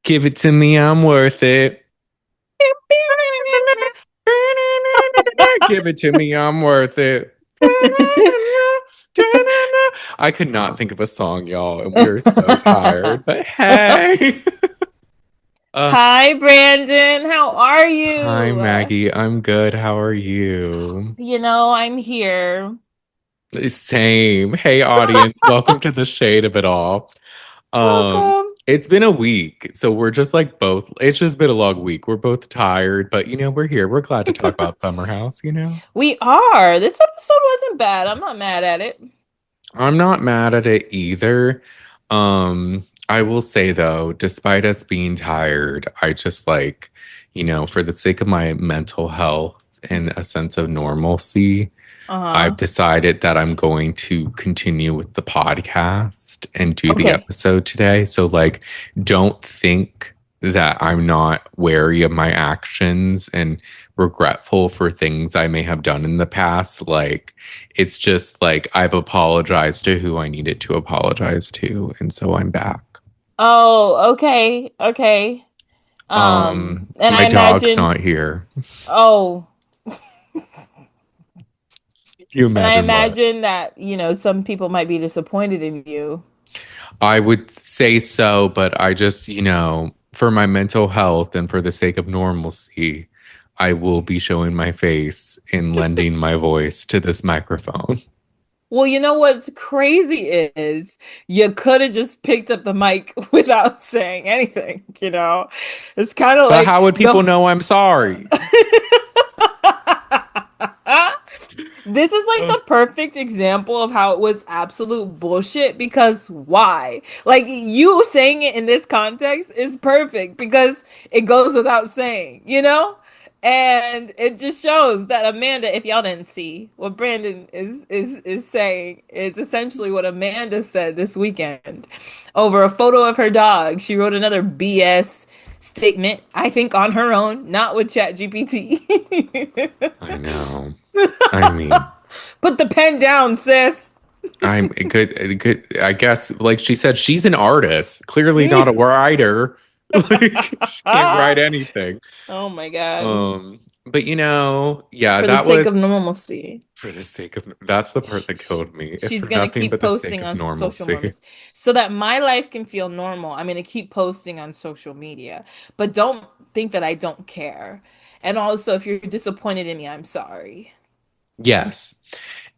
Give it to me, I'm worth it. Give it to me, I'm worth it. I could not think of a song, y'all, and we are so tired. But hey. uh, Hi, Brandon. How are Hi, you? Maggie. I'm good. How are you? I'm here. Same. Hey, audience. Welcome to the shade of it all. Welcome. It's been a week, so we're just like both. It's just been a long week. We're both tired, but we're here. We're glad to talk about Summer House. We are. This episode wasn't bad. I'm not mad at it. I'm not mad at it either. I will say though, despite us being tired, I just for the sake of my mental health and a sense of normalcy, I've Uh-huh. decided that I'm going to continue with the podcast and do the Okay. episode today. So, like, don't think that I'm not wary of my actions and regretful for things I may have done in the past. Like, it's just like I've apologized to who I needed to apologize to. And so I'm back. Oh, okay. Okay. And My I dog's imagine, not here. oh, You and I imagine what? imagine that, some people might be disappointed in you. I would say so, but I just, for my mental health and for the sake of normalcy, I will be showing my face and lending my voice to this microphone. Well, you know what's crazy is you could have just picked up the mic without saying anything. It's kind of But like how would people the know I'm sorry? This is like Ugh. the perfect example of how it was absolute bullshit because why? Like you saying it in this context is perfect because it goes without saying? And it just shows that Amanda, if y'all didn't see what Brandon is saying, is essentially what Amanda said this weekend over a photo of her dog. She wrote another BS statement, I think on her own, not with ChatGPT. I know. I mean, Put the pen down, sis. I'm good. I guess, like she said, she's an artist, clearly not a writer. Like, she can't write anything. Oh my God. But yeah, For the that sake of was normalcy. for the sake of that's the part that killed me. If She's for gonna nothing keep but the sake posting of on social normalcy. norms so that my life can feel normal. I'm gonna keep posting on social media, but don't think that I don't care. And also, if you're disappointed in me, I'm sorry. Yes.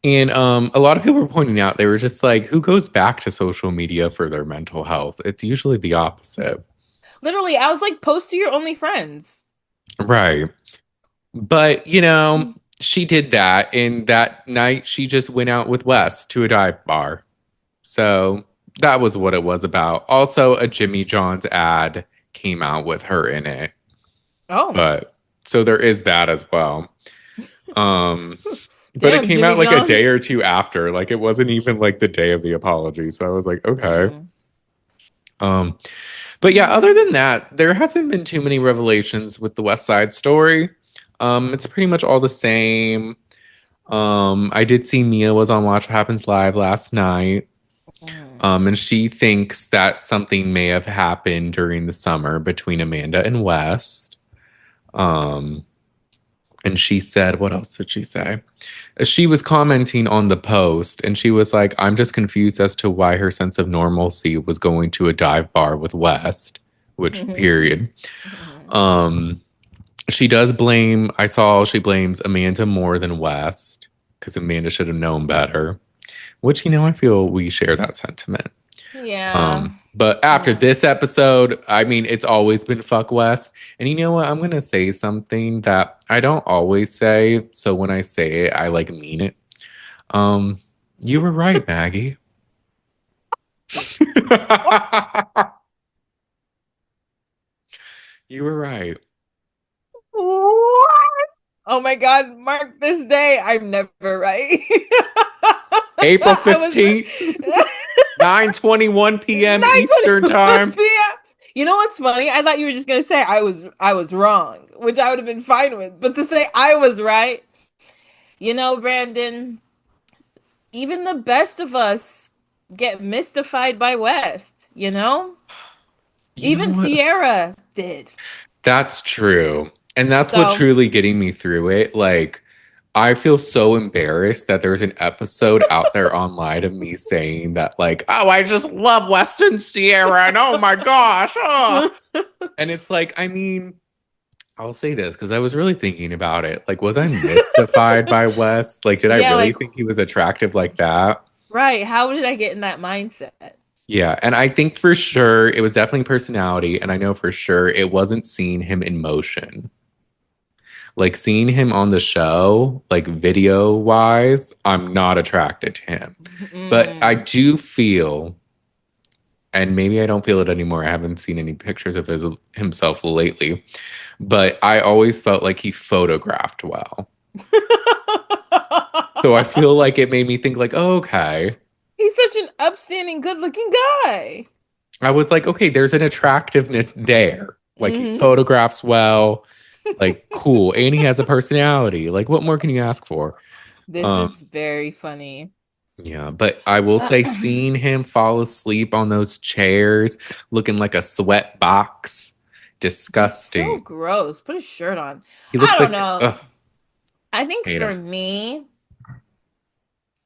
And a lot of people were pointing out they were just like, who goes back to social media for their mental health? It's usually the opposite. Literally, I was like, post to your only friends. Right. But, she did that. And that night she just went out with Wes to a dive bar. So that was what it was about. Also, a Jimmy John's ad came out with her in it. Oh, But so there is that as well. Um, but it damn, came Jimmy out like a day John's. or two after. Like it wasn't even like the day of the apology. So I was like, okay. Mm. Um, but yeah, other than that, there hasn't been too many revelations with the West Side Story. It's pretty much all the same. I did see Mia was on Watch What Happens Live last night. Mm. And she thinks that something may have happened during the summer between Amanda and West. Um, and she said, what else did she say? She was commenting on the post and she was like, I'm just confused as to why her sense of normalcy was going to a dive bar with West, which period. Um, she does blame, I saw she blames Amanda more than West because Amanda should have known better, which, I feel we share that sentiment. Yeah. But after Yeah. this episode, I mean, it's always been fuck West. And you know what? I'm gonna say something that I don't always say. So when I say it, I like mean it. Um, you were right, Maggie. You were right. What? Oh my God, mark this day. I'm never right. April I was 15th, 9:21 p.m. Eastern 9:21 time. p.m. You know what's funny? I thought you were just gonna say I was wrong, which I would have been fine with. But to say I was right, Brandon, even the best of us get mystified by West. You know Even what? Ciara did. That's true. And that's what So truly getting me through it. Like, I feel so embarrassed that there's an episode out there online of me saying that, like, oh, I just love Weston Sierra, and oh my gosh. Oh. And it's like, I mean, I'll say this because I was really thinking about it. Like, was I mystified by West? Like, did I yeah, really like think he was attractive like that? right. How did I get in that mindset? Yeah. And I think for sure it was definitely personality. And I know for sure it wasn't seeing him in motion. Like, seeing him on the show, like video wise, I'm not attracted to him. But I Mm. do feel, and maybe I don't feel it anymore. I haven't seen any pictures of himself lately, but I always felt like he photographed well. So I feel like it made me think like, oh, okay. He's such an upstanding, good-looking guy. I was like, okay, there's an attractiveness there. Like he Hmm. photographs well, like cool, and he has a personality. Like what more can you ask for? This Um, is very funny. yeah, but I will say seeing him fall asleep on those chairs looking like a sweat box, He's so disgusting. gross. Put a shirt on. He I looks don't like know. ugh, I think hate for him. me,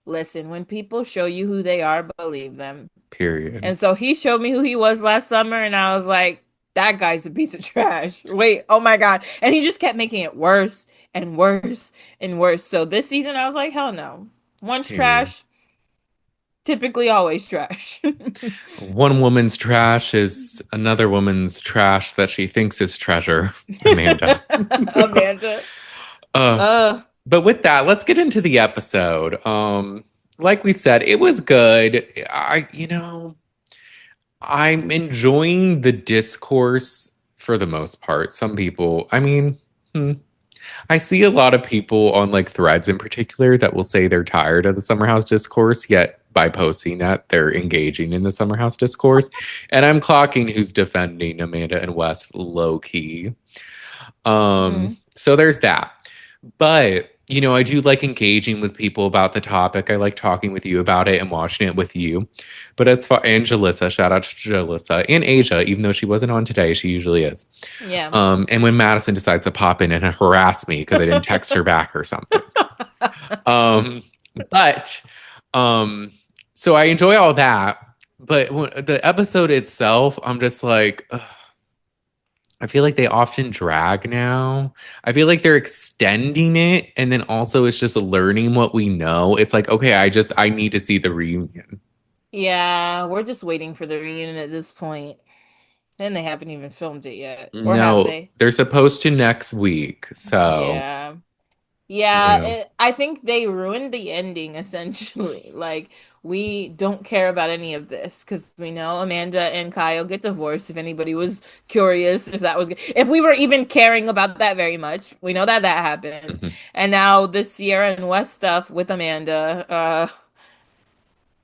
listen, when people show you who they are, believe them. Period. And so he showed me who he was last summer, and I was like, that guy's a piece of trash. Wait, oh my God. And he just kept making it worse and worse and worse. So this season, I was like, hell no. Once Period. trash, typically always trash. One woman's trash is another woman's trash that she thinks is treasure, Amanda. Amanda. uh, Uh, but with that, let's get into the episode. Like we said, it was good. I'm enjoying the discourse for the most part. Some people, I mean, I see a lot of people on like threads in particular that will say they're tired of the Summer House discourse, yet by posting that, they're engaging in the Summer House discourse. And I'm clocking who's defending Amanda and West low key. mm, So there's that. But I do like engaging with people about the topic. I like talking with you about it and watching it with you. But as far and Jalissa, shout out to Jalissa and Asia, even though she wasn't on today, she usually is. yeah. And when Madison decides to pop in and harass me because I didn't text her back or something. Um, but so I enjoy all that. But the episode itself, I'm just like, ugh, I feel like they often drag now. I feel like they're extending it, and then also it's just learning what we know. It's like, okay, I need to see the reunion. Yeah, we're just waiting for the reunion at this point. And they haven't even filmed it yet. Or have No, they? they're supposed to next week. So, Yeah. Yeah, yeah. I think they ruined the ending essentially. Like, we don't care about any of this because we know Amanda and Kyle get divorced. If anybody was curious if that was, if we were even caring about that very much, we know that that happened. Mhm. And now this Sierra and West stuff with Amanda,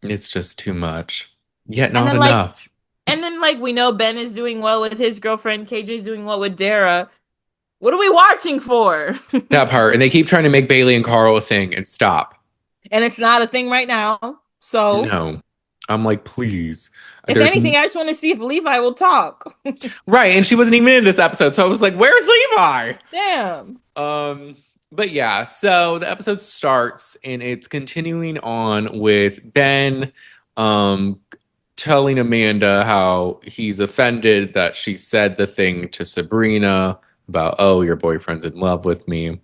It's just too much. Yet and not then like, enough. and then like we know Ben is doing well with his girlfriend, KJ's doing well with Dara. What are we watching for? That part. And they keep trying to make Bailey and Carl a thing and stop. And it's not a thing right now. So. No. I'm like, please. If There's anything, I just want to see if Levi will talk. right. And she wasn't even in this episode. So I was like, where's Levi? Damn. Um, but yeah, so the episode starts and it's continuing on with Ben telling Amanda how he's offended that she said the thing to Sabrina about, oh, your boyfriend's in love with me.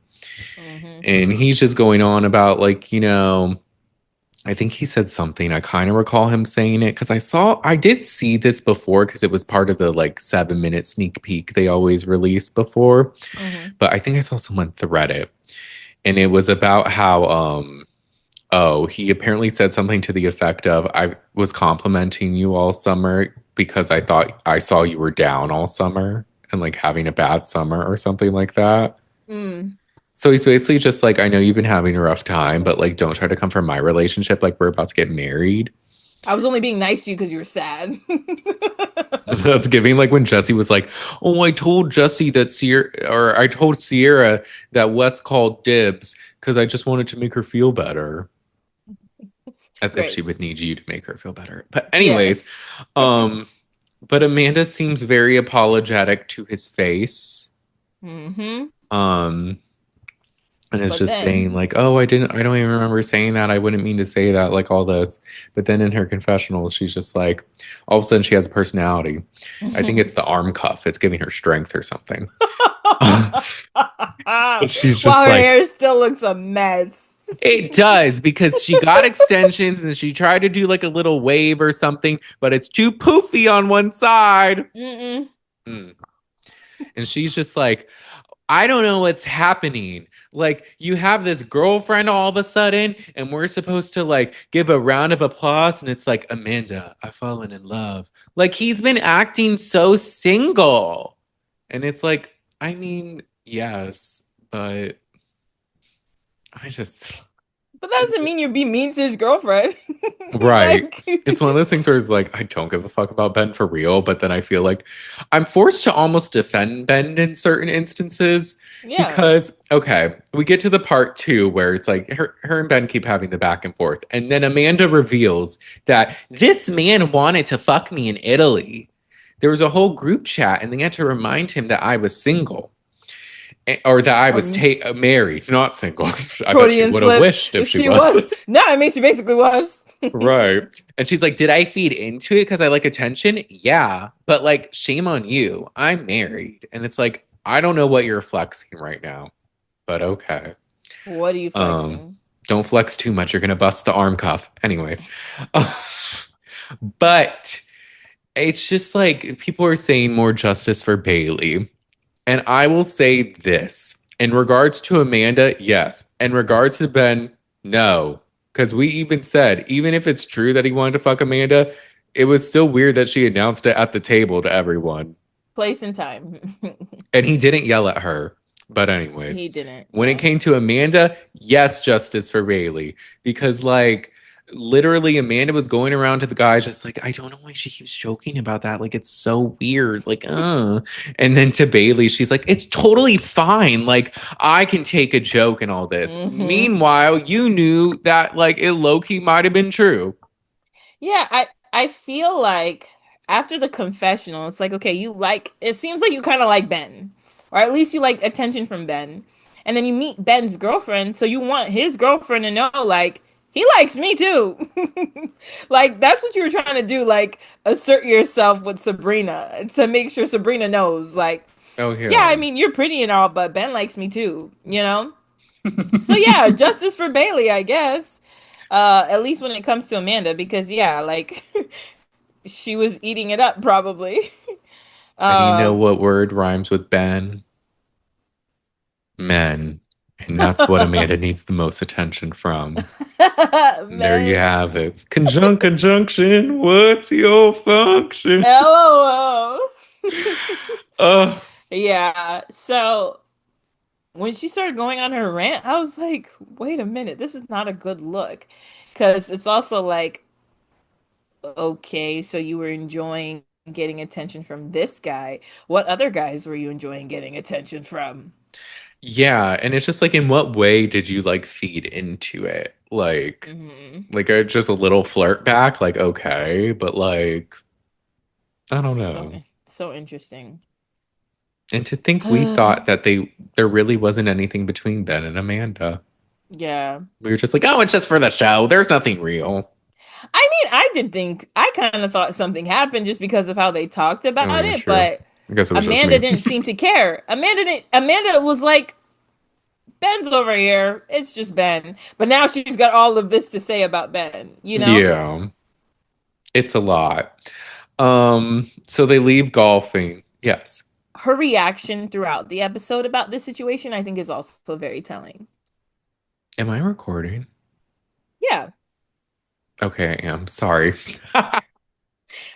Hmm. And he's just going on about like, I think he said something. I kind of recall him saying it because I did see this before because it was part of the like 7-minute sneak peek they always release before. Hmm. But I think I saw someone thread it. And it was about how, he apparently said something to the effect of, I was complimenting you all summer because I thought I saw you were down all summer and like having a bad summer or something like that. Mm. So he's basically just like, I know you've been having a rough time, but like, don't try to come from my relationship. Like, we're about to get married. I was only being nice to you because you were sad. That's giving like when Jesse was like, oh, I told Jesse that Sierra, or I told Sierra that Wes called dibs because I just wanted to make her feel better. As if she Great. would need you to make her feel better. But anyways, Yes. um, But Amanda seems very apologetic to his face. Mm-hmm. Um, and is But just saying then, like, "Oh, I don't even remember saying that. I wouldn't mean to say that." Like all this, but then in her confessional, she's just like, all of a sudden, she has a personality. I think it's the arm cuff. It's giving her strength or something. But she's while just her like, hair still looks a mess. it does because she got extensions and she tried to do like a little wave or something, but it's too poofy on one side. Mm-mm. Mm. And she's just like, I don't know what's happening. Like, you have this girlfriend all of a sudden, and we're supposed to like give a round of applause, and it's like, Amanda, I've fallen in love. Like, he's been acting so single. And it's like, I mean, yes, but I just, But that doesn't mean you be mean to his girlfriend. right. Like, It's one of those things where it's like, I don't give a fuck about Ben for real, but then I feel like I'm forced to almost defend Ben in certain instances yeah. because, okay, we get to the part two where it's like her and Ben keep having the back and forth. And then Amanda reveals that this man wanted to fuck me in Italy. There was a whole group chat, and they had to remind him that I was single. Or that I was Um, married, not single. I bet she Freudian would have slip. wished if she She was. was. No, I mean she basically was. Right. And she's like, did I feed into it because I like attention? Yeah. But like, shame on you. I'm married. And it's like, I don't know what you're flexing right now, but okay. What are you Um, flexing? don't flex too much. You're gonna bust the arm cuff. Anyways. But it's just like people are saying more justice for Bailey. And I will say this in regards to Amanda, yes. In regards to Ben, no. Because we even said, even if it's true that he wanted to fuck Amanda, it was still weird that she announced it at the table to everyone. Place and time. And he didn't yell at her. But, anyways, He didn't. when it Yeah. came to Amanda, yes, justice for Bailey. Because, like, literally, Amanda was going around to the guys just like, I don't know why she keeps joking about that. Like, it's so weird. Like, And then to Bailey, she's like, it's totally fine. Like, I can take a joke and all this. Hmm. Meanwhile, you knew that, like, it low key might have been true. Yeah, I feel like after the confessional, it's like, okay, you like it seems like you kind of like Ben. Or at least you like attention from Ben. And then you meet Ben's girlfriend, so you want his girlfriend to know like he likes me too. Like that's what you were trying to do, like assert yourself with Sabrina to make sure Sabrina knows like, Oh, yeah, I yeah. mean, you're pretty and all, but Ben likes me too, you know? So yeah, justice for Bailey, I guess. At least when it comes to Amanda, because yeah, like she was eating it up probably. And you know Um, what word rhymes with Ben? Men. And that's what Amanda needs the most attention from. And there you man, have it. Conjunction, what's your function? LOL. Uh, Yeah. So when she started going on her rant, I was like, wait a minute, this is not a good look. Because it's also like, okay, so you were enjoying getting attention from this guy. What other guys were you enjoying getting attention from? yeah, and it's just like, in what way did you like feed into it? Hmm. Like just a little flirt back, like okay, but like I don't So know. so interesting. And to think we thought that there really wasn't anything between Ben and Amanda. Yeah. We were just like, oh, it's just for the show. There's nothing real. I mean, I did think I kind of thought something happened just because of how they talked Oh about yeah, it, true. but I guess it was just Amanda me. didn't seem to care. Amanda was like, Ben's over here. It's just Ben. But now she's got all of this to say about Ben, you know? Yeah, it's a lot. So they leave golfing. Yes. Her reaction throughout the episode about this situation, I think, is also very telling. Am I recording? Yeah. Okay, I am. Sorry.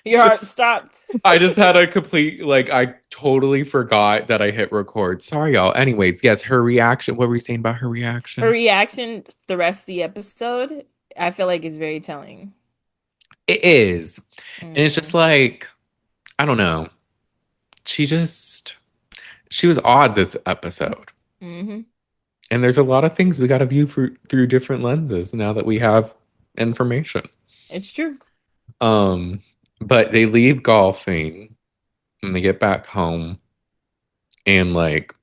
Your heart Just stopped. I just had a complete like I totally forgot that I hit record. Sorry, y'all. Anyways, yes, her reaction. What were you saying about her Her reaction? reaction the rest of the episode, I feel like is very telling. It is. And it's just Hmm. like, I don't know. She just she was odd this episode. Hmm. And there's a lot of things we got to view through different lenses now that we have information. It's true. Um But they leave golfing and they get back home and like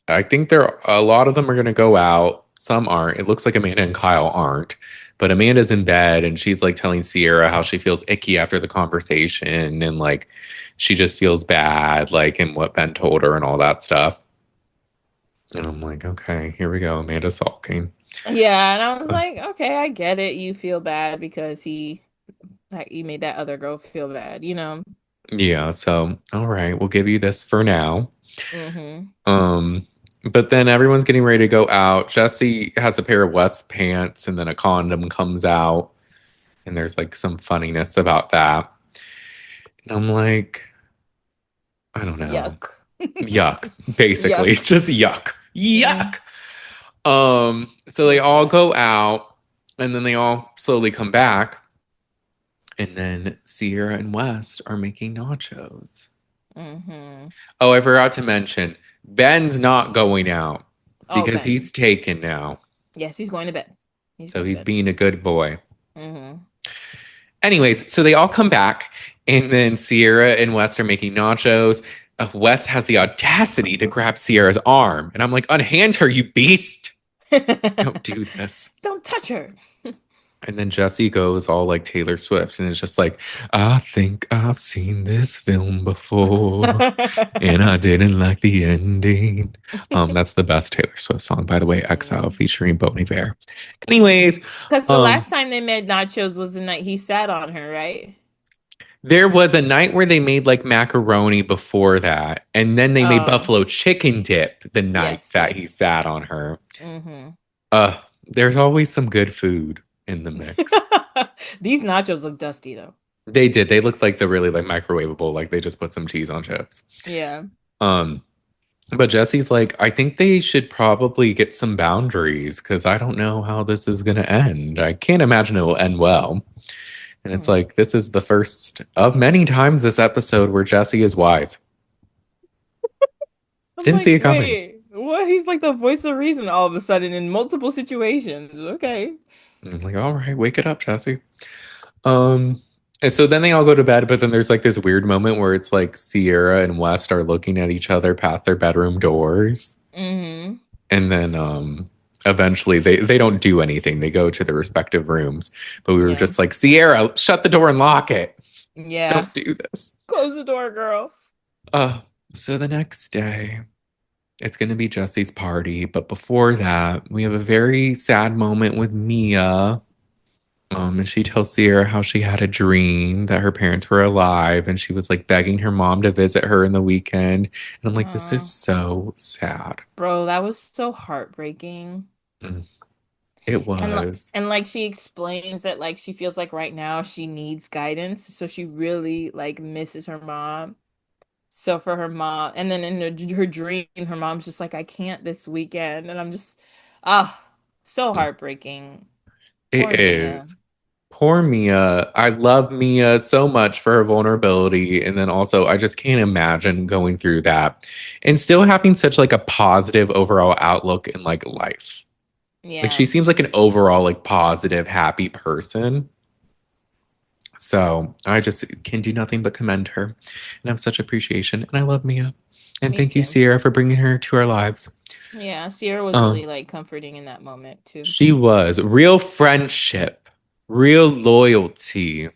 I think there a lot of them are gonna go out. Some aren't. It looks like Amanda and Kyle aren't. But Amanda's in bed and she's like telling Ciara how she feels icky after the conversation and like she just feels bad, like and what Ben told her and all that stuff. And I'm like, okay, here we go. Amanda's sulking. Yeah, and I was Uh, like, okay, I get it. You feel bad because he like you made that other girl feel bad, you know? yeah, so all right, we'll give you this for now. Mm-hmm. Um, but then everyone's getting ready to go out. Jesse has a pair of West pants and then a condom comes out. And there's like some funniness about that. And I'm like, I don't know. Yuck. Yuck, basically. Yuck. Just yuck. Mm. Yuck. So they So all sad. go out and then they all slowly come back. And then Sierra and West are making nachos. Mm-hmm. Oh, I forgot to mention, Ben's not going out Oh, because Ben. he's taken now. Yes, he's going to bed. He's So going to he's bed. being a good boy. Mm-hmm. Anyways, so they all come back, and then Sierra and West are making nachos. West has the audacity to grab Sierra's arm, and I'm like, unhand her, you beast! Don't do this. Don't touch her. And then Jesse goes all like Taylor Swift, and it's just like, I think I've seen this film before, and I didn't like the ending. That's the best Taylor Swift song, by the way, Exile Mm. featuring Bon Iver. Anyways, Because the um, last time they made nachos was the night he sat on her, right? there was a night where they made like macaroni before that, and then they made Oh, buffalo chicken dip the night yes, that he yes. sat on her. Mm-hmm. There's always some good food in the mix. These nachos look dusty though. They did. They looked like the really like microwavable, like they just put some cheese on chips. Yeah. Um, but Jesse's like, I think they should probably get some boundaries because I don't know how this is gonna end. I can't imagine it will end well. And it's Hmm. like, this is the first of many times this episode where Jesse is wise. I'm Didn't like, see it coming. wait, what? He's like the voice of reason all of a sudden in multiple situations. Okay. I'm like, all right, wake it up, Jesse. Um, and so then they all go to bed, but then there's like this weird moment where it's like Sierra and West are looking at each other past their bedroom doors. Mm-hmm. And then eventually they don't do anything. They go to their respective rooms. But we were Yeah. just like, Sierra, shut the door and lock it. Yeah. Don't do this. Close the door, girl. Uh so the next day it's going to be Jesse's party, but before that, we have a very sad moment with Mia. And she tells Sierra how she had a dream that her parents were alive, and she was like begging her mom to visit her in the weekend. And I'm like, this is Uh, so sad. bro, that was so heartbreaking. Mm, it was. And like she explains that like she feels like right now she needs guidance, so she really like misses her mom. So for her mom, and then in her dream, her mom's just like, I can't this weekend, and I'm just, ah, so Mm, heartbreaking. it Poor Mia. is. Poor Mia. I love Mia so much for her vulnerability. And then also, I just can't imagine going through that and still having such like a positive overall outlook in like life. Like she Yeah, seems like an overall like positive, happy person. So I just can do nothing but commend her and have such appreciation. And I love Mia. And me thank you, too. Sierra, for bringing her to our lives. Yeah, Sierra was Um, really like comforting in that moment too. she was real friendship, real loyalty,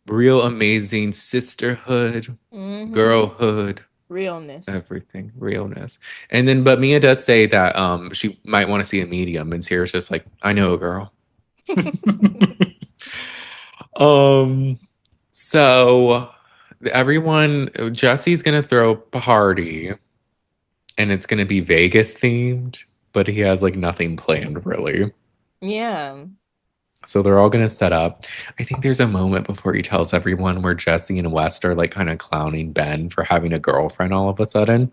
real amazing sisterhood, Mm-hmm. girlhood, Realness. everything, realness. And then, but Mia does say that she might want to see a medium, and Sierra's just like, I know a girl. um, so everyone, Jesse's gonna throw a party, and it's gonna be Vegas themed, but he has like nothing planned really. Yeah. So they're all gonna set up. I think there's a moment before he tells everyone where Jesse and West are like kind of clowning Ben for having a girlfriend all of a sudden.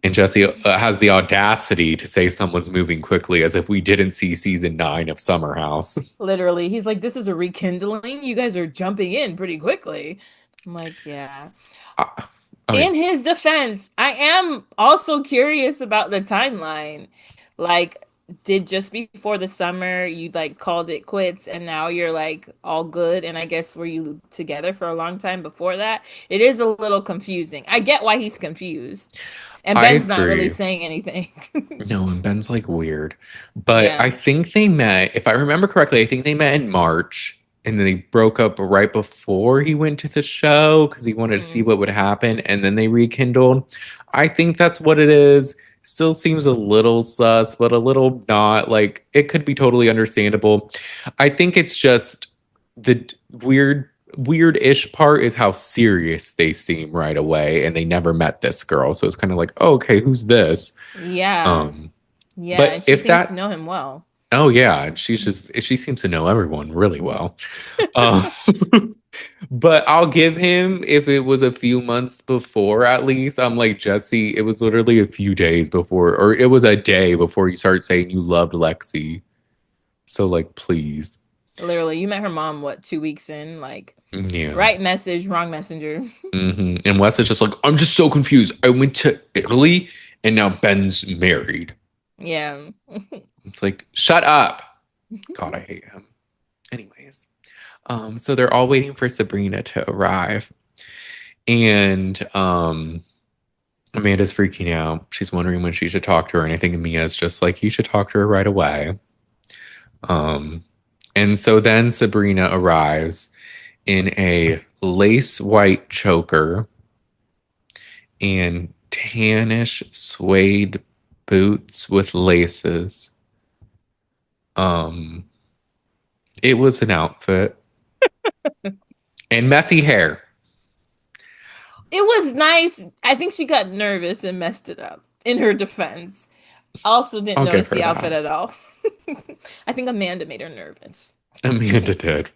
And Jesse has the audacity to say someone's moving quickly as if we didn't see season 9 of Summer House. Literally, he's like, this is a rekindling. You guys are jumping in pretty quickly. I'm like, yeah. Uh, okay. In his defense, I am also curious about the timeline. Like, did just before the summer you like called it quits and now you're like all good, and I guess were you together for a long time before that? It is a little confusing. I get why he's confused. And I Ben's not really agree. saying anything. No, and Ben's like weird. But I Yeah. think they met, if I remember correctly, I think they met in March and then they broke up right before he went to the show because he wanted to see Mm. what would happen and then they rekindled. I think that's what it is. Still seems a little sus, but a little not. Like it could be totally understandable. I think it's just the weird-ish part is how serious they seem right away and they never met this girl. So it's kind of like, oh, okay, who's this? Yeah. Um, Yeah, but and she if seems to that, know him well. oh yeah, she seems to know everyone really well. Um, but I'll give him if it was a few months before at least. I'm like Jesse, it was literally a few days before, or it was a day before you start saying you loved Lexi. So like, please, Literally, you met her mom what, 2 weeks in? Like, yeah. right message, wrong messenger. And Wes is just like, I'm just so confused. I went to Italy and now Ben's married. Yeah. It's like, shut up. God, I hate him. Anyways. So they're all waiting for Sabrina to arrive. And Amanda's freaking out. She's wondering when she should talk to her. And I think Mia's just like, you should talk to her right away. Um, and so then Sabrina arrives in a lace white choker and tannish suede boots with laces. Um, it was an outfit and messy hair. It was nice. I think she got nervous and messed it up, in her defense. I also didn't I'll give notice her the outfit that. at all. I think Amanda made her nervous. Amanda did.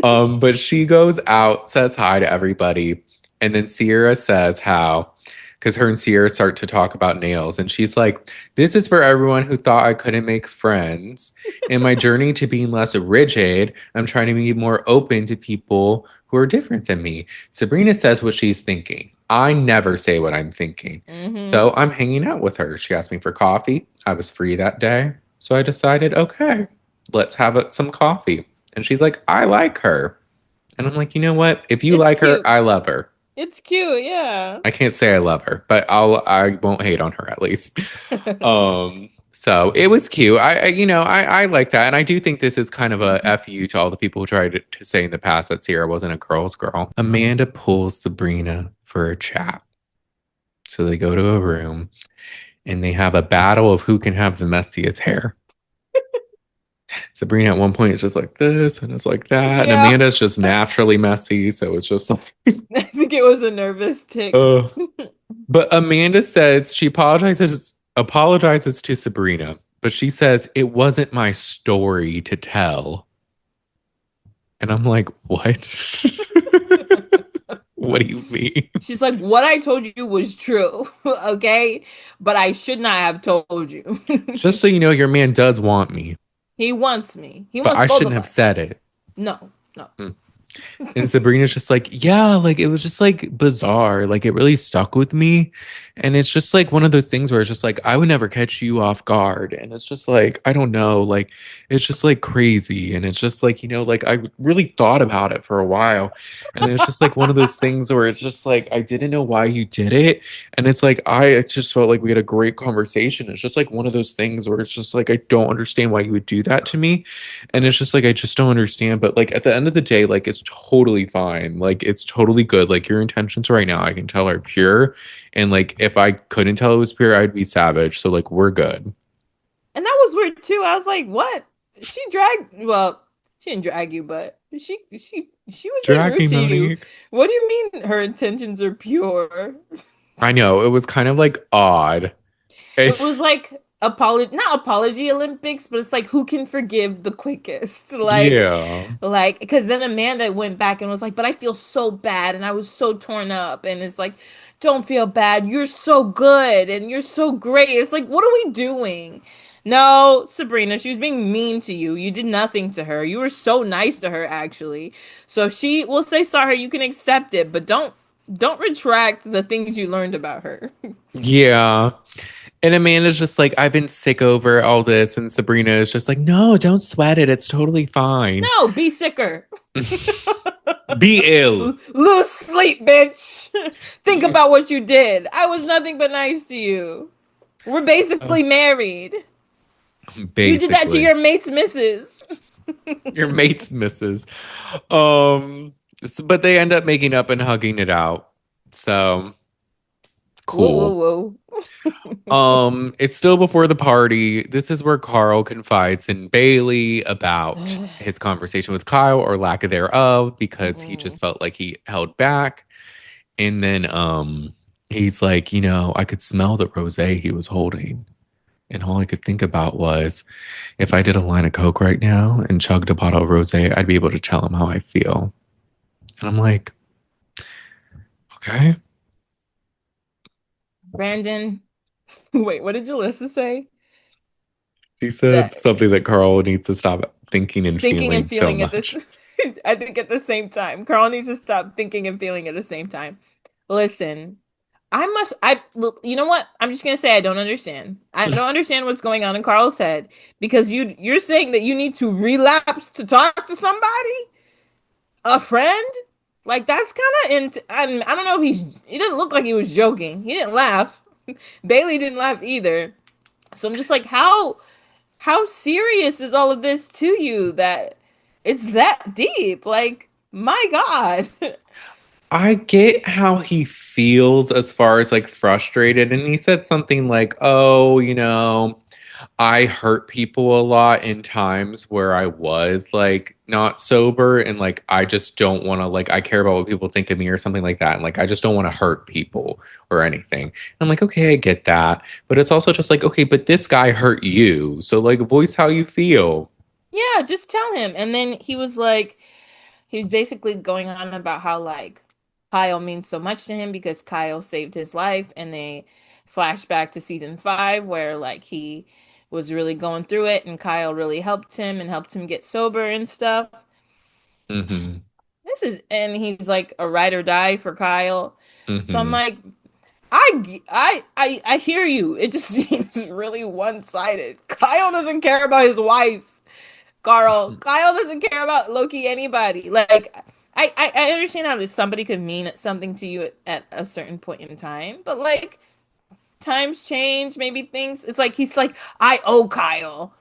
But she goes out, says hi to everybody, and then Ciara says how, because her and Ciara start to talk about nails, and she's like, this is for everyone who thought I couldn't make friends. In my journey to being less rigid, I'm trying to be more open to people who are different than me. Sabrina says what she's thinking. I never say what I'm thinking. Hmm. So I'm hanging out with her. She asked me for coffee. I was free that day. So I decided, okay, let's have some coffee. And she's like, I like her. And I'm like, you know what? If you It's like her, cute. I love her. It's cute, yeah. I can't say I love her, but I won't hate on her at least. So it was cute. I like that. And I do think this is kind of a FU to all the people who tried to say in the past that Ciara wasn't a girl's girl. Amanda pulls Sabrina for a chat. So they go to a room and they have a battle of who can have the messiest hair. Sabrina at one point is just like this and it's like that. And Yeah. Amanda's just naturally messy. So it's just like, I think it was a nervous tick. uh. But Amanda says she apologizes to Sabrina, but she says it wasn't my story to tell. And I'm like, what? What do you mean? She's like, what I told you was true, okay? But I should not have told you. Just so you know, your man does want me, He wants me. He but wants I both shouldn't of have us. said it. No, no. Hmm. And Sabrina's just like, yeah, like it was just like bizarre. Like it really stuck with me. And it's just like one of those things where it's just like, I would never catch you off guard. And it's just like, I don't know. Like it's just like crazy. And it's just like, like I really thought about it for a while. And it's just like one of those things where it's just like, I didn't know why you did it. And it's like, I just felt like we had a great conversation. It's just like one of those things where it's just like, I don't understand why you would do that to me. And it's just like, I just don't understand. But like at the end of the day, like it's totally fine. Like it's totally good. Like your intentions right now, I can tell are pure. And like if I couldn't tell it was pure, I'd be savage. So like we're good. And that was weird too. I was like, what? She didn't drag you, but she was being Drag rude me, to you. Monique. What do you mean her intentions are pure? I know it was kind of like odd. It If was like not apology Olympics, but it's like who can forgive the quickest? yeah. Because then Amanda went back and was like, but I feel so bad and I was so torn up. And it's like, don't feel bad. You're so good and you're so great. It's like, what are we doing? No, Sabrina, she was being mean to you. You did nothing to her. You were so nice to her, actually. So she will say sorry. You can accept it, but don't retract the things you learned about her. Yeah. And Amanda's just like, I've been sick over all this. And Sabrina is just like, no, don't sweat it. It's totally fine. No, be sicker. Be ill. Lose sleep, bitch. Think about what you did. I was nothing but nice to you. We're Oh, basically married. You did that to basically. your mate's missus. Your mate's misses. But they end up making up and hugging it out. So Whoa, cool. whoa, whoa. It's still before the party. This is where Carl confides in Bailey about his conversation with Kyle or lack thereof because he just felt like he held back. And then he's like, I could smell the rosé he was holding. And all I could think about was if I did a line of Coke right now and chugged a bottle of rosé, I'd be able to tell him how I feel. And I'm like, okay. Brandon, wait, what did Jalissa say? He said That something that Carl needs to stop thinking and thinking and feeling so feeling at this, much. I think at the same time. Carl needs to stop thinking and feeling at the same time. Listen, you know what? I'm just gonna say I don't understand. I don't understand what's going on in Carl's head because you're saying that you need to relapse to talk to somebody, a friend. Like that's kind of I don't know if he didn't look like he was joking. He didn't laugh. Bailey didn't laugh either. So I'm just like, how serious is all of this to you that it's that deep? Like, my God. I get how he feels as far as like frustrated. And he said something like, oh, I hurt people a lot in times where I was like not sober. And like, I just don't want to, like, I care about what people think of me or something like that. And like, I just don't want to hurt people or anything. And I'm like, okay, I get that. But it's also just like, okay, but this guy hurt you. So like, voice how you feel. Yeah, just tell him. And then he was basically going on about how like Kyle means so much to him because Kyle saved his life. And they flash back to season 5 where like he was really going through it and Kyle really helped him and helped him get sober and stuff. Hmm. And he's like a ride or die for Kyle. So I'm Hmm. like, I hear you. It just seems really one-sided. Kyle doesn't care about his wife. Carl. Kyle doesn't care about Loki anybody. Like I understand how this somebody could mean something to you at a certain point in time, but like times change, maybe things it's like he's like, I owe Kyle.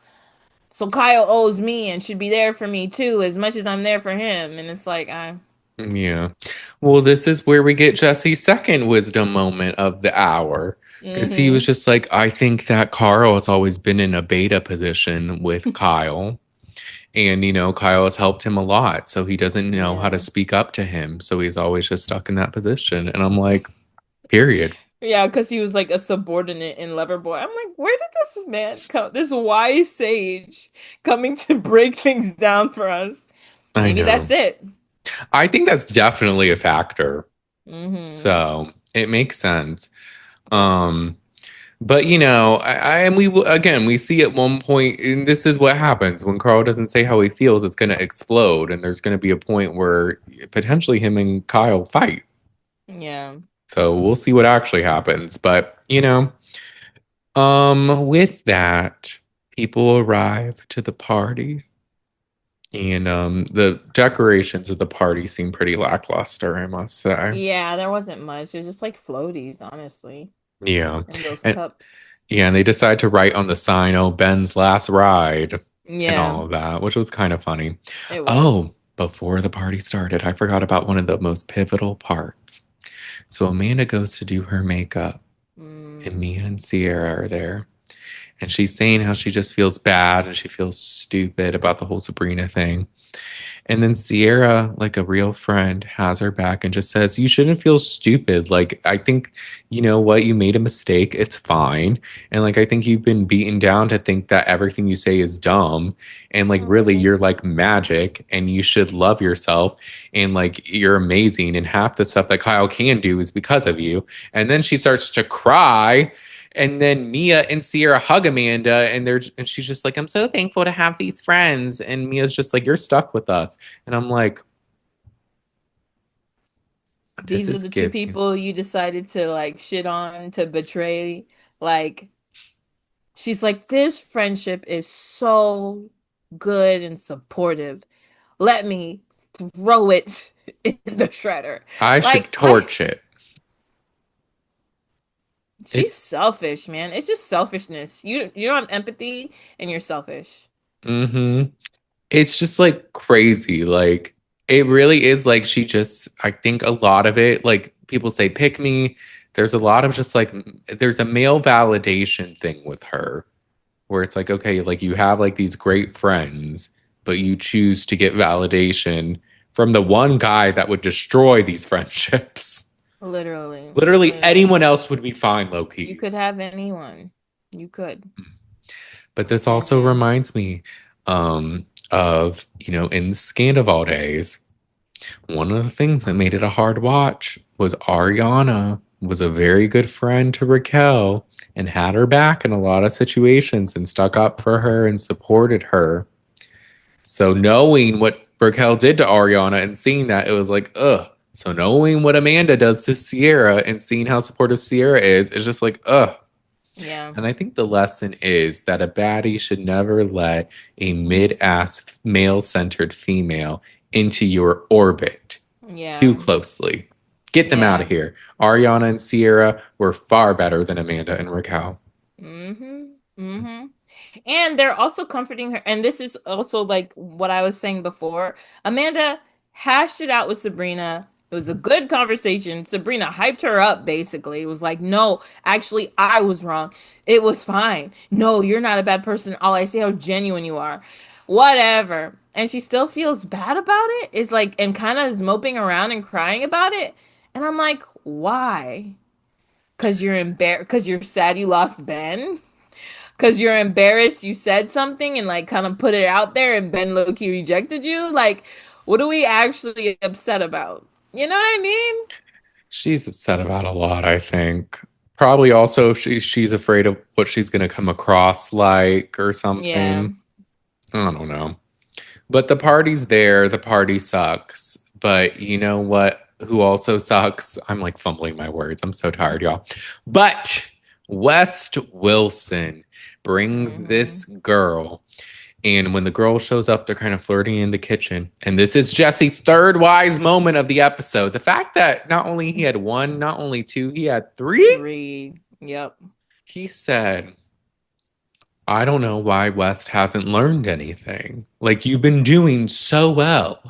So Kyle owes me and should be there for me too, as much as I'm there for him. And it's like I Yeah. Well, this is where we get Jesse's second wisdom moment of the hour. Because he was mm-hmm. just like, I think that Carl has always been in a beta position with Kyle. And, Kyle has helped him a lot. So he doesn't know how to Yeah. speak up to him. So he's always just stuck in that position. And I'm like, period. Yeah, because he was like a subordinate in Loverboy. I'm like, where did this man come? This wise sage coming to break things down for us. I Maybe that's know. it. I think that's definitely a factor. Hmm. So it makes sense. Um, But and again we see at one point, and this is what happens when Carl doesn't say how he feels. It's going to explode, and there's going to be a point where potentially him and Kyle fight. Yeah. So we'll see what actually happens. But with that, people arrive to the party, and the decorations of the party seem pretty lackluster, I must say. Yeah, there wasn't much. It was just like floaties, honestly, Yeah, and those and cups. yeah, and they decide to write on the sign, "Oh, Ben's last ride." And Yeah, all of that, which was kind of funny. it was. Oh, before the party started, I forgot about one of the most pivotal parts. So Amanda goes to do her makeup, and Mm. Mia and Sierra are there. And she's saying how she just feels bad and she feels stupid about the whole Sabrina thing. And then Sierra, like a real friend, has her back and just says, you shouldn't feel stupid. Like, I think, you know what, you made a mistake. It's fine. And like, I think you've been beaten down to think that everything you say is dumb. And like, really, Oh. you're like magic and you should love yourself. And like, you're amazing. And half the stuff that Kyle can do is because of you. And then she starts to cry. And then Mia and Sierra hug Amanda, and she's just like, "I'm so thankful to have these friends." And Mia's just like, "You're stuck with us." And I'm like, this These are is the two giving. people you decided to like shit on to betray. Like, She's like, this friendship is so good and supportive. Let me throw it in the shredder. I should Like, I torch it. she's It's selfish, man. It's just selfishness. You don't have empathy and you're selfish. mm-hmm. It's just like crazy. Like it really is like she just I think a lot of it, like people say pick me. There's a lot of just like there's a male validation thing with her where it's like, okay, like you have like these great friends, but you choose to get validation from the one guy that would destroy these friendships. Literally, Literally literally. anyone else would be fine, low You key. could have anyone. You could. But this also And reminds me of, in the Scandival days, one of the things that made it a hard watch was Ariana was a very good friend to Raquel and had her back in a lot of situations and stuck up for her and supported her. So knowing what Raquel did to Ariana and seeing that, it was like, ugh. So knowing what Amanda does to Sierra and seeing how supportive Sierra is just like, ugh. yeah, And I think the lesson is that a baddie should never let a mid-ass male-centered female into your orbit too yeah, closely. Get them out yeah. of here. Ariana and Sierra were far better than Amanda and Raquel. Mm-hmm. Mm-hmm. And they're also comforting her. And this is also like what I was saying before. Amanda hashed it out with Sabrina. It was a good conversation. Sabrina hyped her up, basically. It was like, no, actually, I was wrong. It was fine. No, you're not a bad person. All I see how genuine you are. Whatever. And she still feels bad about it. Is like, and kind of is moping around and crying about it. And I'm like, why? Because you're embarrassed. Because you're sad you lost Ben? Because you're embarrassed you said something and like kind of put it out there and Ben low-key rejected you? Like, what are we actually upset about? You know what I mean? She's upset about a lot, I think. Probably also if she's afraid of what she's going to come across like or Yeah. something. I don't know. But the party's there. The party sucks. But you know what? Who also sucks? I'm like fumbling my words. I'm so tired, y'all. But West Wilson brings Hmm. this girl. And when the girl shows up, they're kind of flirting in the kitchen. And this is Jesse's third wise moment of the episode. The fact that not only he had one, not only two, he had three. Three. Yep. He said, I don't know why West hasn't learned anything. Like, you've been doing so well.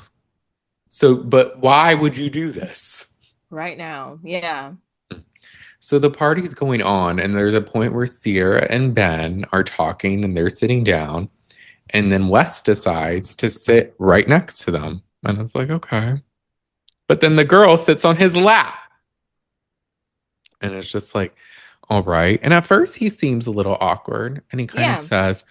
So, but why would you do this? Right now. Yeah. So the party's going on, and there's a point where Sierra and Ben are talking and they're sitting down, and then Wes decides to sit right next to them. And it's like, okay. But then the girl sits on his lap, and it's just like, all right. And at first, he seems a little awkward, and he kind of Yeah. says,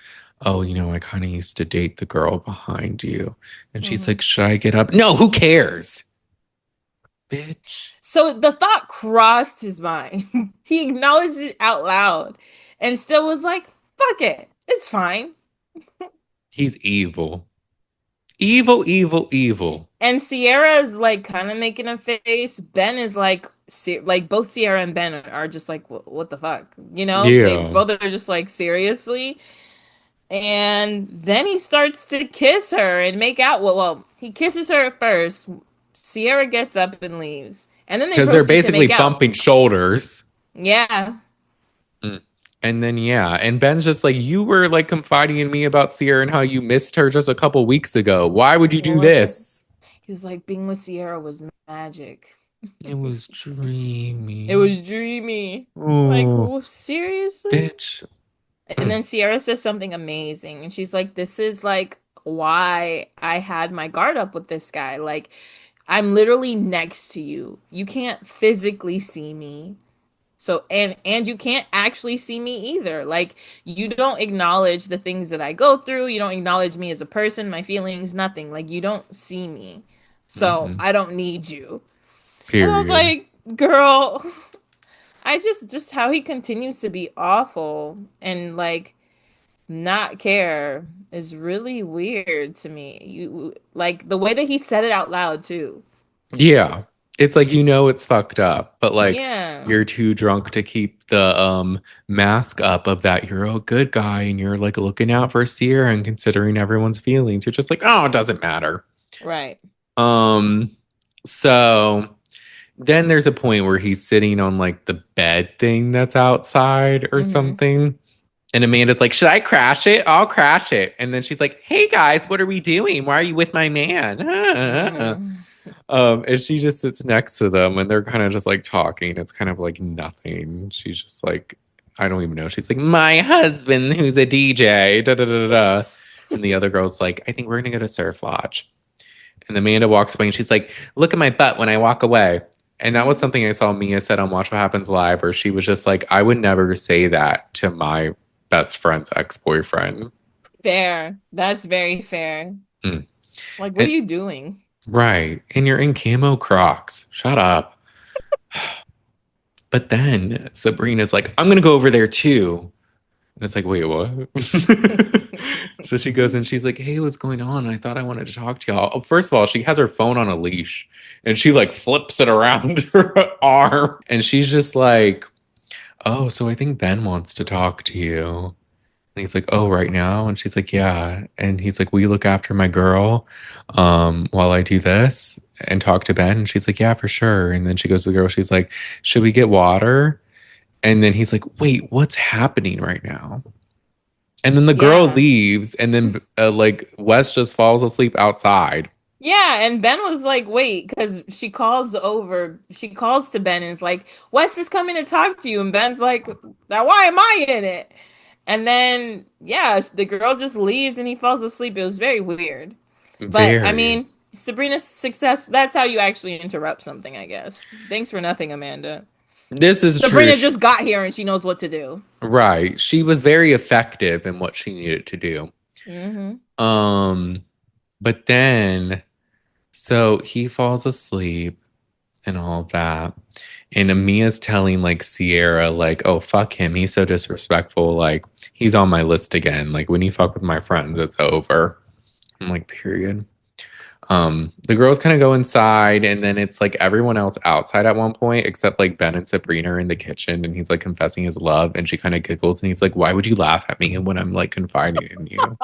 oh, I kind of used to date the girl behind you. And she's Hmm. like, should I get up? No, who cares? Bitch. So the thought crossed his mind. He acknowledged it out loud and still was like, fuck it. It's fine. He's evil. Evil, evil, evil. And Sierra is like kind of making a face. Ben is like both Sierra and Ben are just like, what the fuck? You know, they Yeah. both are just like, seriously. And then he starts to kiss her and make out. Well, he kisses her at first. Sierra gets up and leaves. And then they Because they're proceed to basically make out. bumping shoulders. Yeah. Mm. And then, yeah. And Ben's just like, you were like confiding in me about Sierra and how you missed her just a couple weeks ago. Why would you What do was it? this? He was like, being with Sierra was magic. It was It dreamy. was dreamy. Like, Oh, seriously? bitch. And then Sierra says something amazing. And she's like, this is like why I had my guard up with this guy. Like, I'm literally next to you. You can't physically see me. So and you can't actually see me either. Like you don't acknowledge the things that I go through. You don't acknowledge me as a person, my feelings, nothing. Like you don't see me. So Hmm. I don't need you. And I was Period. like, girl, I just how he continues to be awful and like not care is really weird to me. You like the way that he said it out loud too. Yeah. It's like, it's fucked up, but like Yeah. you're too drunk to keep the mask up of that you're a good guy and you're like looking out for Sierra and considering everyone's feelings. You're just like, oh, it doesn't matter. Right. Um, so then there's a point where he's sitting on like the bed thing that's outside or Mm-hmm. something. And Amanda's like, should I crash it? I'll crash it. And then she's like, hey guys, what are we doing? Why are you with my man? Mm-hmm. And she just sits next to them and they're kind of just like talking. It's kind of like nothing. She's just like, I don't even know. She's like, my husband who's a DJ. Da, da, da, da, da. And the other girl's like, I think we're gonna go to Surf Lodge. And Amanda walks away and she's like, look at my butt when I walk away. And that was something I saw Mia said on Watch What Happens Live, where she was just like, I would never say that to my best friend's ex-boyfriend. Fair. That's very fair. Mm. Like, what are you doing? Right. And you're in camo Crocs. Shut up. But then Sabrina's like, I'm going to go over there too. And it's like, wait, what? So she goes and she's like, hey, what's going on? I thought I wanted to talk to y'all. First of all, she has her phone on a leash and she like flips it around her arm. And she's just like, oh, so I think Ben wants to talk to you. And he's like, oh, right now? And she's like, yeah. And he's like, will you look after my girl while I do this and talk to Ben? And she's like, yeah, for sure. And then she goes to the girl. She's like, should we get water? And then he's like, wait, what's happening right now? And then the girl leaves. And then like Wes just falls asleep outside. Yeah, and Ben was like, wait, because she calls to Ben and is like, Wes is coming to talk to you. And Ben's like, now why am I in it? And then, yeah, the girl just leaves and he falls asleep. It was very weird. But, I Very. mean, Sabrina's success, that's how you actually interrupt something, I guess. Thanks for nothing, Amanda. This is Sabrina true. just got here and she knows what to do. Right. She was very effective in what she needed to do. Mm-hmm. But then, so he falls asleep and all that. And Amia's telling like Ciara, like, oh, fuck him. He's so disrespectful. Like, he's on my list again. Like, when you fuck with my friends, it's over. I'm like, period. The girls kind of go inside, and then it's like everyone else outside at one point, except like Ben and Sabrina are in the kitchen, and he's like confessing his love, and she kind of giggles, and he's like, why would you laugh at me when I'm like confiding in you?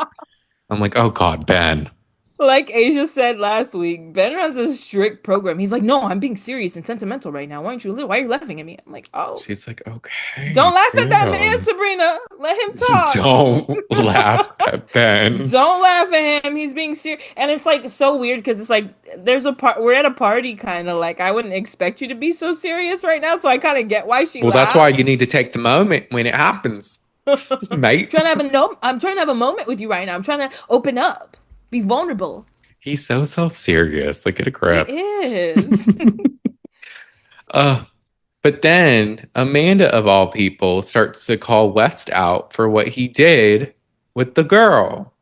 I'm like, oh God, Ben. Like Asia said last week, Ben runs a strict program. He's like, no, I'm being serious and sentimental right now. Why are you laughing at me? I'm like, oh. She's like, okay. Don't laugh at that man, Sabrina. Let him talk. Don't laugh at Ben. Don't laugh at him. He's being serious. And it's like so weird because it's like we're at a party kind of like I wouldn't expect you to be so serious right now. So I kind of get why she laughed. That's why you need to take the moment when it happens. Mate. I'm trying to have a moment with you right now. I'm trying to open up. Be vulnerable. He's so self-serious. Like, get a grip. He is. But then Amanda, of all people, starts to call West out for what he did with the girl.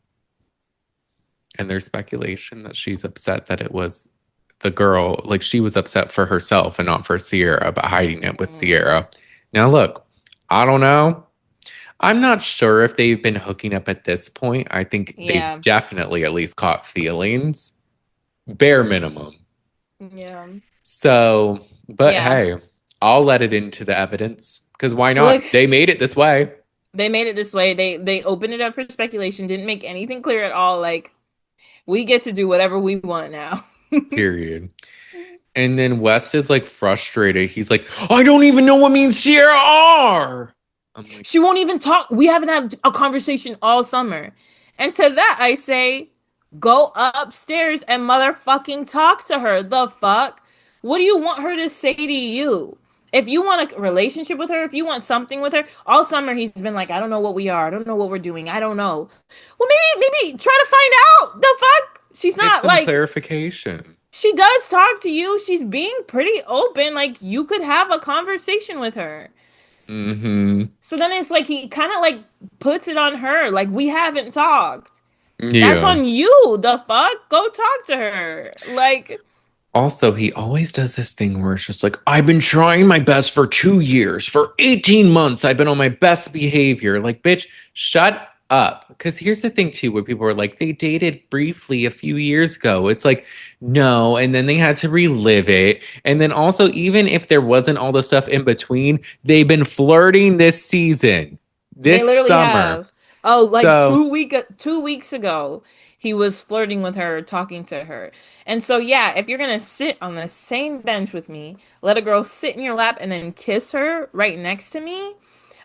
And there's speculation that she's upset that it was the girl. Like, she was upset for herself and not for Ciara, but hiding it with Ciara. Now, look, I don't know. I'm not sure if they've been hooking up at this point. I think they've definitely at least caught feelings. Bare minimum. Yeah. So, but hey, I'll let it into the evidence. Because why not? Look, they made it this way. They made it this way. They opened it up for speculation. Didn't make anything clear at all. Like, we get to do whatever we want now. Period. And then West is like frustrated. He's like, I don't even know what me and Ciara are. Like, she won't even talk. We haven't had a conversation all summer. And to that, I say, go upstairs and motherfucking talk to her. The fuck? What do you want her to say to you? If you want a relationship with her, if you want something with her, all summer he's been like, I don't know what we are. I don't know what we're doing. I don't know. Well, maybe try to find out. The fuck? She's not like clarification. She does talk to you. She's being pretty open. Like, you could have a conversation with her. Mm-hmm. So then it's like he kind of like puts it on her. Like, we haven't talked. Yeah. That's on you. The fuck? Go talk to her. Like. Also, he always does this thing where it's just like, I've been trying my best for 2 years. For 18 months, I've been on my best behavior. Like, bitch, shut up. Because here's the thing, too, where people were like, they dated briefly a few years ago. It's like, no. And then they had to relive it. And then also, even if there wasn't all the stuff in between, they've been flirting this season, They this literally summer. have. Oh, like So, 2 weeks ago, he was flirting with her, talking to her. And so yeah, if you're gonna sit on the same bench with me, let a girl sit in your lap and then kiss her right next to me.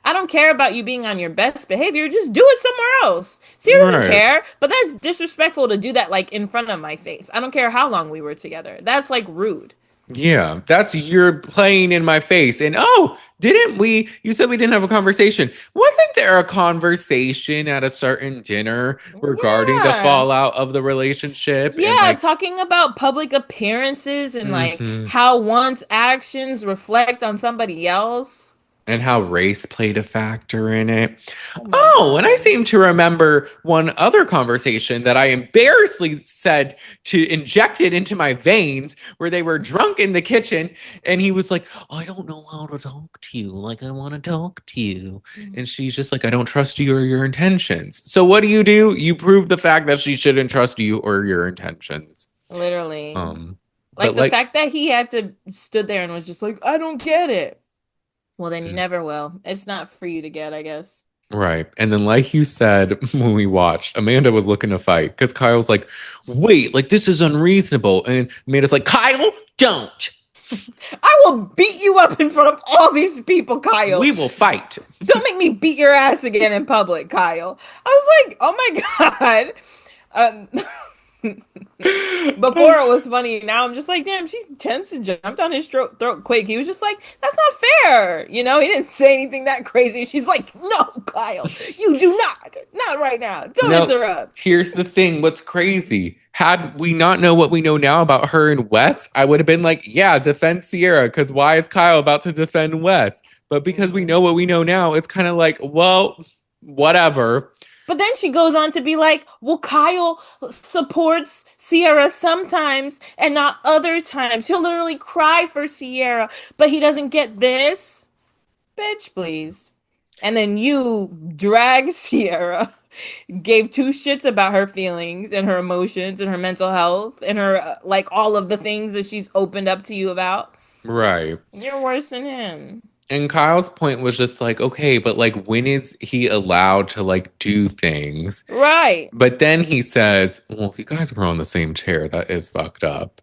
I don't care about you being on your best behavior. Just do it somewhere else. Sierra doesn't right. care, but that's disrespectful to do that like in front of my face. I don't care how long we were together. That's like rude. Yeah, that's you're playing in my face. And oh, didn't we? You said we didn't have a conversation. Wasn't there a conversation at a certain dinner regarding the Yeah. fallout of the relationship and Yeah, like, talking about public appearances and like mhm, how one's actions reflect on somebody else. and how race played a factor in it? Oh my Oh, and I God. seem to remember one other conversation that I embarrassingly said to inject it into my veins where they were drunk in the kitchen and he was like, I don't know how to talk to you. Like, I want to talk to you. And she's just like, I don't trust you or your intentions. So what do? You prove the fact that she shouldn't trust you or your intentions. Literally. But Like the like, fact that he had to stood there and was just like, I don't get it. Well, then you never will. It's not for you to get, I guess. right. And then, like you said, when we watched, Amanda was looking to fight because Kyle's like, wait, like this is unreasonable. And Amanda's like, Kyle, don't. I will beat you up in front of all these people, Kyle. We will fight. Don't make me beat your ass again in public, Kyle. I was like, oh my God. Before it was funny. Now I'm just like, damn, she tense and jumped on his throat quick. He was just like, that's not fair. You know, he didn't say anything that crazy. She's like, no, Kyle, you do not. Not right now. Don't Now, interrupt. here's the thing. What's crazy? Had we not know what we know now about her and Wes, I would have been like, yeah, defend Ciara. Because why is Kyle about to defend Wes? But because we Mhm. know what we know now, it's kind of like, well, whatever. But then she goes on to be like, well, Kyle supports Sierra sometimes and not other times. He'll literally cry for Sierra, but he doesn't get this. Bitch, please. And then you drag Sierra, gave two shits about her feelings and her emotions and her mental health and her, like, all of the things that she's opened up to you about. Right. You're worse than him. And Kyle's point was just like, okay, but like, when is he allowed to like do things? Right. But then he says, well, if you guys were on the same chair, that is fucked up.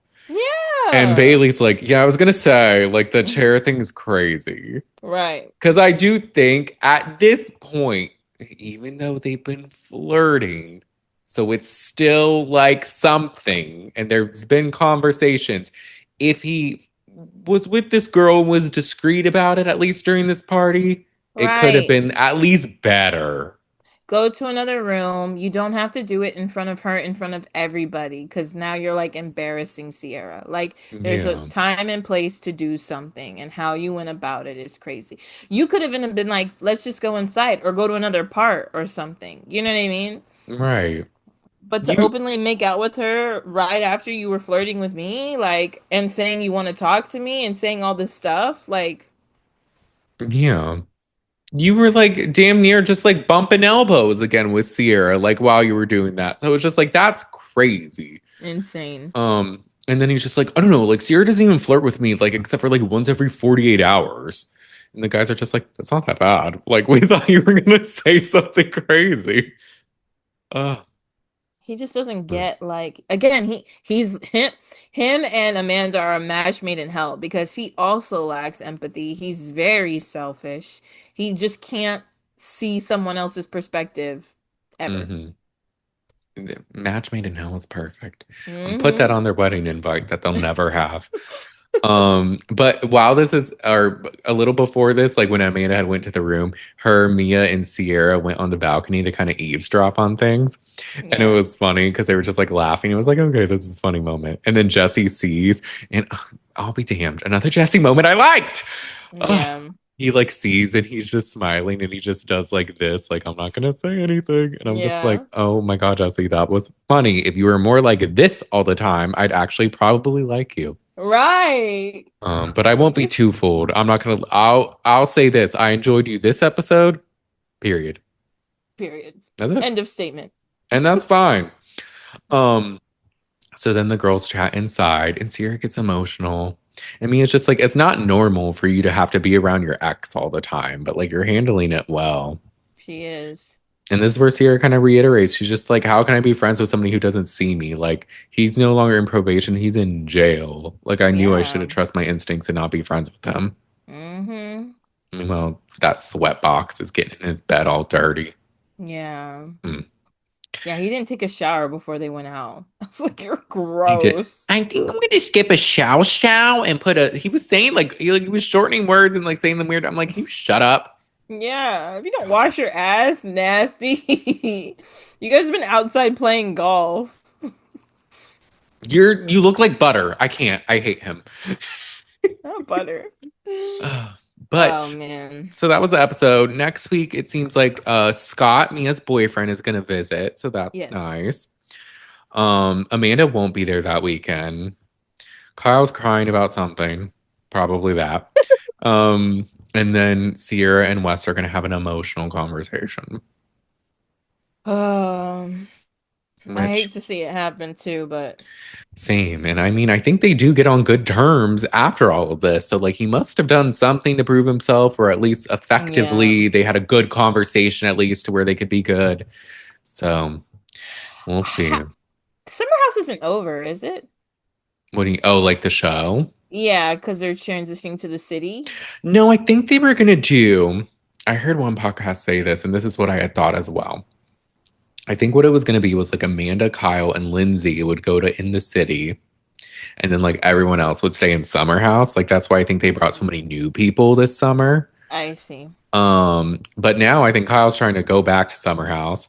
And Yeah. Bailey's like, yeah, I was gonna say, like, the chair thing is crazy. Right. Because I do think at this point, even though they've been flirting, so it's still like something, and there's been conversations. If he was with this girl and was discreet about it, at least during this party, it could have Right. been at least better. Go to another room. You don't have to do it in front of her, in front of everybody, because now you're like embarrassing Sierra. Like, there's a Yeah, time and place to do something, and how you went about it is crazy. You could have even been like, let's just go inside or go to another part or something. You know what I mean? right. But to You, openly make out with her right after you were flirting with me, like, and saying you want to talk to me and saying all this stuff, like, yeah. You were like damn near just like bumping elbows again with Sierra, like while you were doing that. So it's just like that's crazy. insane. And then he's just like, I don't know, like Sierra doesn't even flirt with me, like except for like once every 48 hours. And the guys are just like, that's not that bad. Like we thought you were gonna say something crazy. Uh, He just doesn't get like again, him and Amanda are a match made in hell because he also lacks empathy. He's very selfish. He just can't see someone else's perspective ever. mm-hmm. Match made in hell is perfect. Put that Hmm. on their wedding invite that they'll never have. But while this is, or a little before this, like when Amanda had went to the room, her, Mia, and Sierra went on the balcony to kind of eavesdrop on things. And it Yeah. was funny because they were just like laughing. It was like, okay, this is a funny moment. And then Jesse sees, and I'll be damned, another Jesse moment I liked. Ugh. Yeah. He like sees and he's just smiling and he just does like this, like, I'm not gonna say anything. And I'm just like, Yeah. oh my God, Jesse, that was funny. If you were more like this all the time, I'd actually probably like you. Right. But I won't be too fooled. I'm not gonna. I'll say this. I enjoyed you this episode. Period. Period. That's it. End of statement. And that's fine. Um, so then the girls chat inside and Ciara gets emotional. I mean, it's just like it's not normal for you to have to be around your ex all the time, but like you're handling it well. She is. And this is where Ciara kind of reiterates. She's just like, how can I be friends with somebody who doesn't see me? Like, he's no longer in probation. He's in jail. Like, I knew I should Yeah. have trusted my instincts and not be friends with him. Mm-hmm. Meanwhile, that sweat box is getting in his bed all dirty. Yeah. Mm. Yeah, he didn't take a shower before they went out. I was like, you're He did. gross. I think I'm going to skip a show and put a. He was saying he was shortening words and like saying them weird. I'm like, can you shut up? Yeah, if you don't wash your ass, nasty. You guys have been outside playing golf. You look like butter. I can't. I hate him. Not butter. Oh But man. so that was the episode. Next week, it seems like Scott, Mia's boyfriend, is gonna visit, so that's Yes. nice. Amanda won't be there that weekend. Kyle's crying about something, probably that. And then Ciara and Wes are gonna have an emotional conversation. Um, I Which hate to see it happen too, but same. And I mean, I think they do get on good terms after all of this. So like he must have done something to prove himself, or at least yeah. effectively they had a good conversation at least to where they could be good. So we'll see. Summer House isn't over, is it? What do you oh, like the show? Yeah, because they're transitioning to the city. No, I think they were gonna do. I heard one podcast say this, and this is what I had thought as well. I think what it was gonna be was like Amanda, Kyle, and Lindsay would go to In the City, and then like everyone else would stay in Summer House. Like that's why I think they brought so many new people this summer. I see. But now I think Kyle's trying to go back to Summer House.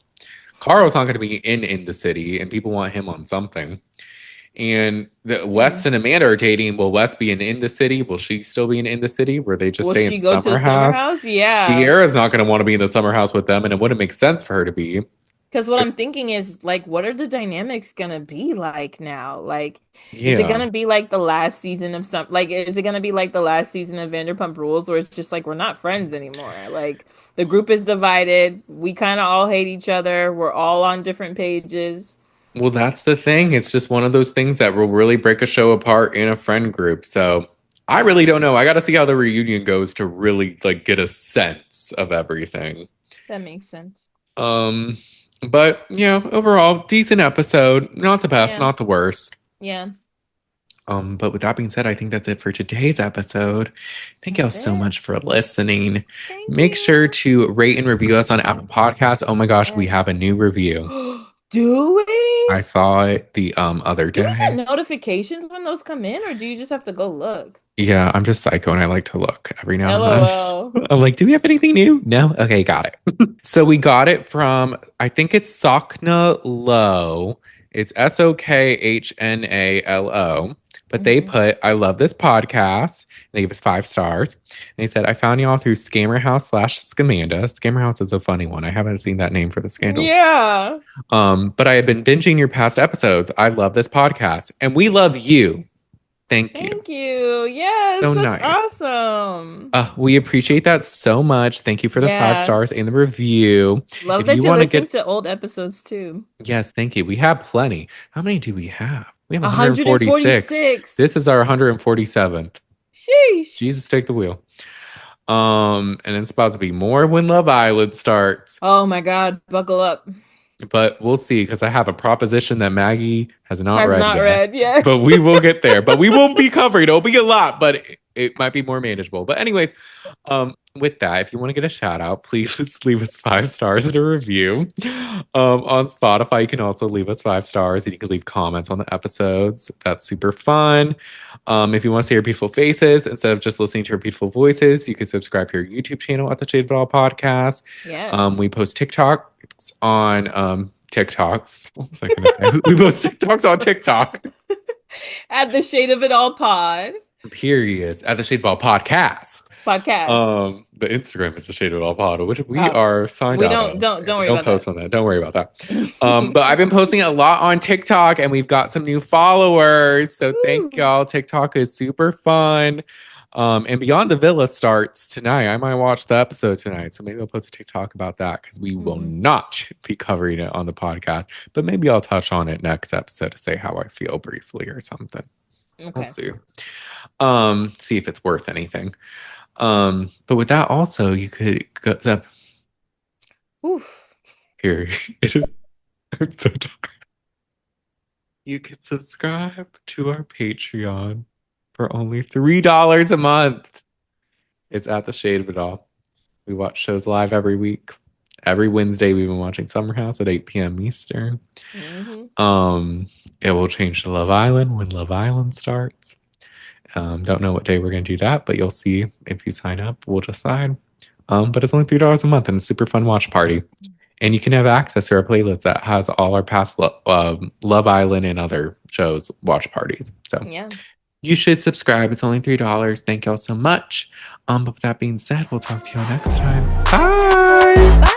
Carl's not going to be in the city, and people want him on something. And the West and Amanda are dating. Will West be in the city? Will she still be in the city? Where they just Will stay in she go to the Summer Summer House? House? Yeah. Sierra's not going to want to be in the Summer House with them, and it wouldn't make sense for her to be. Because what I'm thinking is like, what are the dynamics gonna be like now? Like, is it Yeah. gonna be like the last season of some like is it gonna be like the last season of Vanderpump Rules where it's just like we're not friends anymore? Like the group is divided, we kind of all hate each other, we're all on different pages. Well, that's the thing. It's just one of those things that will really break a show apart in a friend group. So I really don't know. I got to see how the reunion goes to really like get a sense of everything. That makes sense. Um, but yeah, overall, decent episode. Not the best, Yeah. not the worst. Yeah. But with that being said, I think that's it for today's episode. Thank y'all That's so it. much for listening. Thank Make you. sure to rate and review us on Apple Podcasts. Oh my gosh, we Yes. have a new review. Do we? I saw it the other Do we day. get notifications when those come in, or do you just have to go look? Yeah, I'm just psycho and I like to look every now and LOL. then. I'm like, do we have anything new? No? Okay, got it. So we got it from, I think it's Sokna Low. It's SOKHNALO. But they put, I love this podcast. They gave us 5 stars. And they said, I found y'all through Scammer House / Scamanda. Scammer House is a funny one. I haven't seen that name for the scandal. Yeah. But I have been binging your past episodes. I love this podcast. And we love you. Thank you. Thank you. Yes, So that's nice. awesome. We appreciate that so much. Thank you for the 5 stars and the review. Love If that you you're want to listening get, to old episodes too. yes, thank you. We have plenty. How many do we have? We have 146. 146. This is our 147th. Sheesh. Jesus, take the wheel. And it's about to be more when Love Island starts. Oh my God, buckle up. But we'll see, because I have a proposition that Maggie has not read yet. But we will get there. But we won't be covering. It'll be a lot, but it might be more manageable. But anyways, with that, if you want to get a shout out, please leave us 5 stars and a review. On Spotify, you can also leave us 5 stars and you can leave comments on the episodes. That's super fun. If you want to see our beautiful faces instead of just listening to our beautiful voices, you can subscribe to our YouTube channel at the Shade of It All Podcast. Yes. We post TikToks on TikTok. What was I going to say? We post TikToks on TikTok. At the Shade of It All Pod. Period. At the Shade of It All Podcast. The Instagram is the Shade of It All Pod, which we are signed out of. Don't worry about post that. On that. Don't worry about that. But I've been posting a lot on TikTok, and we've got some new followers. So thank y'all. TikTok is super fun. And Beyond the Villa starts tonight. I might watch the episode tonight. So maybe I'll post a TikTok about that because we will not be covering it on the podcast. But maybe I'll touch on it next episode to say how I feel briefly or something. Okay. We'll see. See if it's worth anything. But with that also, you could go up. Oof. Here it is. I'm so tired. You can subscribe to our Patreon for only $3 a month. It's at the Shade of It All. We watch shows live every week. Every Wednesday, we've been watching Summer House at 8 p.m. Eastern. It will change to Love Island when Love Island starts. Don't know what day we're going to do that, but you'll see if you sign up. We'll decide. But it's only $3 a month and a super fun watch party. And you can have access to our playlist that has all our past Love Island and other shows watch parties. So yeah, you should subscribe. It's only $3. Thank y'all so much. But with that being said, we'll talk to you all next time. Bye. Bye.